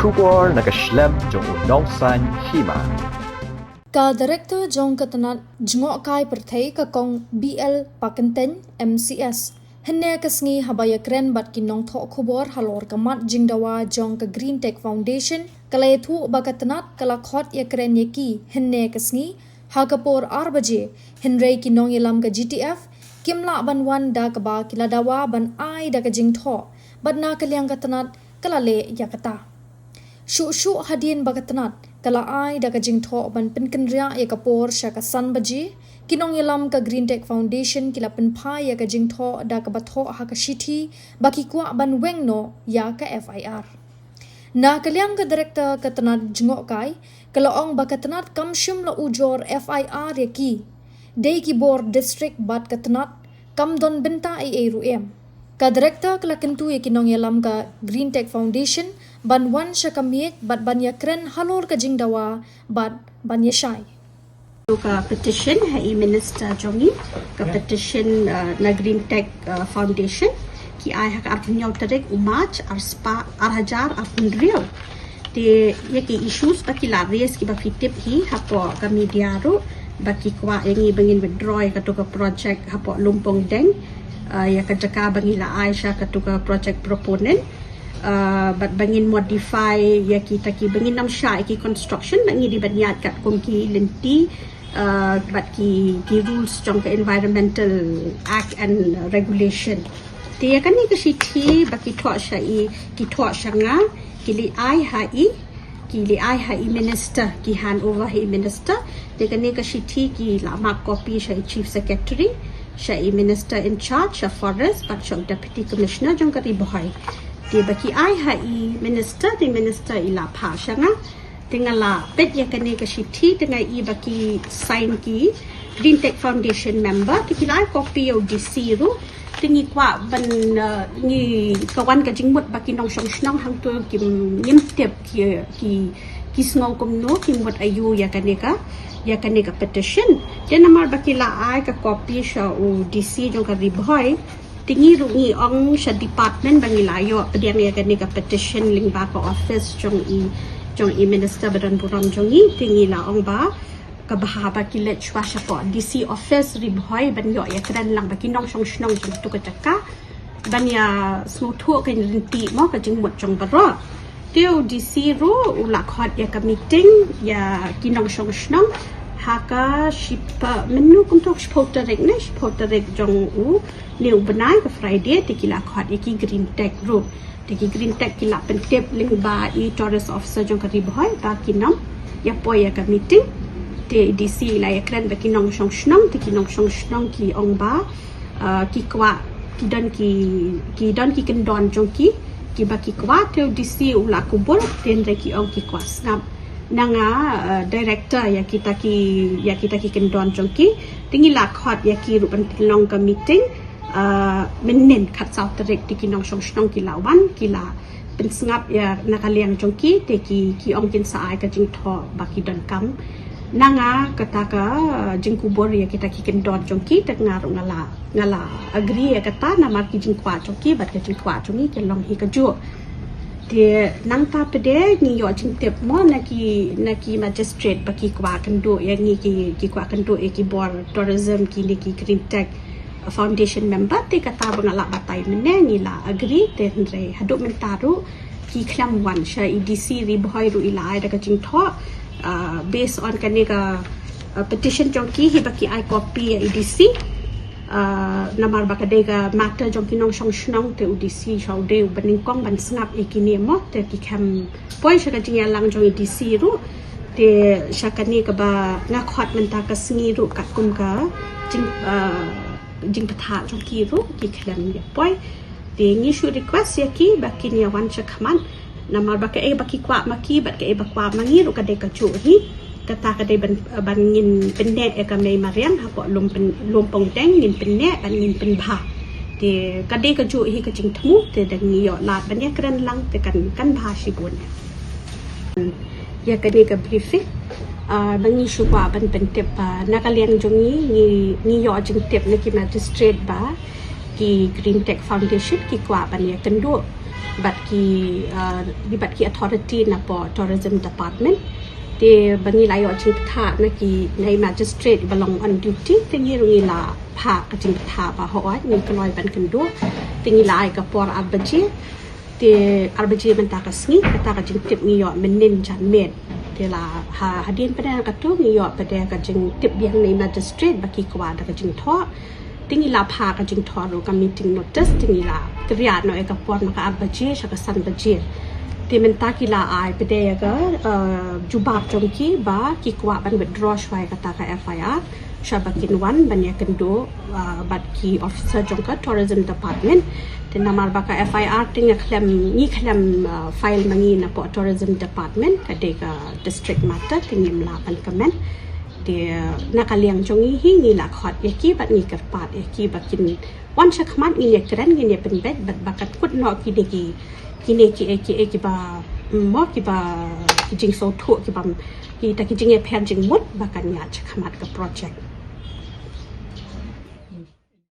Kubor na Khlem jong unong san Hima. Ka Director Jong Katanat Jngok Kai Perthai ka kong BL Pakenten MCS. Henne kasngi haba Ïakren bat ki Nongïalam Khobor halor kamat Jingthoh jong ka Green Tech Foundation kalay thu bakatanat kala Khot Ïakren yeki henne kasngi hagapor 8 baje henrei ki Nongïalam ka GTF kimla banwan da ka ba kiladawa ban ai da ka Jingthoh bat na kalyang katanat kalale yakata. Shu hadin bakatanat kala ai da ka Jingthoh ban penkenria ya kapor sya ka san baji ki Nongïalam ka Green Tech Foundation kila penpa ya ka Jingthoh da ka batho ha ka shithi baki kwa ban wengno ya ka FIR. Na kalyang ka director katanat Jngok Kai kala ong bakatanat kamshum la ujor FIR ya ki dei ki bor district bat katanat kam don benta ruem. Ka director kala kentu ya ki Nongïalam ka Green Tech Foundation ban wan sya kamiek bat ban Ïakren halor ka Jingthoh bat ban yashai. Ka petition hai minister jongi ka petition na Green Tech Foundation ki ai hak arpunyau tarik umach arspa arhajar arpundriau te ye ki issues baki la raise ki baki tip hi hapo ka media ro baki kwa yangi bangin withdraw ka to ka project hapo lumpong deng ya ka jaka bangi la Aisha ka to ka project proponent bat bangin modify ya kita ki bangin nam sha ki construction bangi di banyat kat kum ki lenti bat ki rules jong ka environmental act and regulation te ya kan ni ka shithi baki tho sha I ki tho shanga ki li ai hai minister ki hand over hai minister te kan ni ka shithi ki la ma copy sha chief secretary sha minister in charge of forest bat sha deputy commissioner jong ka ri bohai te baki ai hai minister the minister ila pha shanga tingala pet ya kane ka shithi tinga I baki sign ki Green Tech Foundation member tikilai copy of DC ru tingi kwa ban ni kawan ka jingmut baki nong snong hang tu kim nim tep ki snong kum no kim mut ayu ya kane ka petition then amar baki la ai ka copy sha o DC jong ka ribhoi tingi rungi ong sa department bangilayo pediang ya kani ka petition ling ba ka office jong I minister badan buram jongi tingi la ong ba ka bahaba ki let chwa sha po DC office ribhoi ban yo Ïakren lang baki nong snong jong tu ka chaka ban ya smooth kan rinti mo ka jing mot jong baro teo DC ro ula Khot ya ka meeting ya ki nong snong haka shipa menu kuntok spotarek jong u leu benai ke Friday tikila Khot ki Green Tech ro tiki Green Tech kila pentep ling ba I tourist officer jong ka ribhoi ba kinam ya poya ka meeting te DC la Ïakren ba kinong snong tiki nong snong ki ong ba ki kwa ki don ki kendon jong ki ba ki kwa te DC ula kubur ten re ki ong ki kwa snap nanga director ya kita ki kendon jongki tingi la Khot ya ki rupan long ka meeting menen khat sau tarik tiki nong snong ki lawan ki la pensngap ya nakaliang jongki te ki ong kin sa ai ka Jingthoh baki don kam nanga kata ka jingkubor ya kita ki kendon jongki tak ngaru ngala agree ya kata namar ki jingkwa jongki bat ka jingkwa jongi ke long hi ka ju dia nang pa pede ni yo jingtep mo naki magistrate baki kwa kendo ya ni ki kwa kendo ki bor tourism ki ni ki Green Tech Foundation member te kata bangala batai mene ni la agree te andre haduk mentaru ki Khlem wan sha EDC ribhoi ru ila ai da ka Jingthoh based on kanega petition jongki hi baki I copy EDC namar bakadega matter jong kinong snong te UDC shaude baning kong ban snap ikini mo te ki kham poi shaka jingya lang jong UDC ru te shakani ka ba nga Khot menta ka sngi ru kat kum ka jing patha jong ki ru ki Khlem ya poi te ngi shu request ya ki bakin ya wan chakman namar baki kwa maki bat ka bakwa mangi ru ka de ka chu hi kata kadai ban ngin penne ka mai mariam ha ko lumpong teng ngin penne ban ngin pen bha te kadai ka ju hi ka Jingthoh te dang ni yo lat ban Ïakren lang te kan bha shi bun ya kadai ka briefing bangi shu kwa ban pentep nakaliang jongi ni yo Jingtep na ki magistrate ba ki Green Tech Foundation ki kwa ban ya kendo bat ki authority na po tourism department de bangi layo Jingthoh na ki nay magistrate belong on duty tingi rungi la pha ka Jingthoh ba ho ni kloi ban kendo tingi lai ka por arbaji de arbaji ban ta ka sngi ta ka jing tip ngi yo menin jan med de la hadin pada ka tu ngi yo pada ka jing tip yang nay magistrate ba ki kwa da ka Jingthoh tingi la pha ka Jingthoh ro ka meeting notice tingi la kriya no e ka por ma ka arbaji sha ka san baji thì mình ta kỳ là ai bây giờ cái chụp trong kia ba kỳ qua ban withdraw xoay cái ta cái FIR xoay bạc kinh one ban nhà kinh đô bạc kỳ officer trong cái tourism department thì nằm ở bạc cái FIR thì nhà Khlem file mangi na po tourism department cái đây cái district matter thì nghiệm là ban comment thì nakaliang trong hi là Khot yaki bạc ni kerpat yaki bạc kinh one check mat ni Ïakren ni pen bed bạc cái kut no kini ki ba mo ki ba Jingthoh ki ba ki ta ki jing e pen jing mut ba kan ya chakamat ka project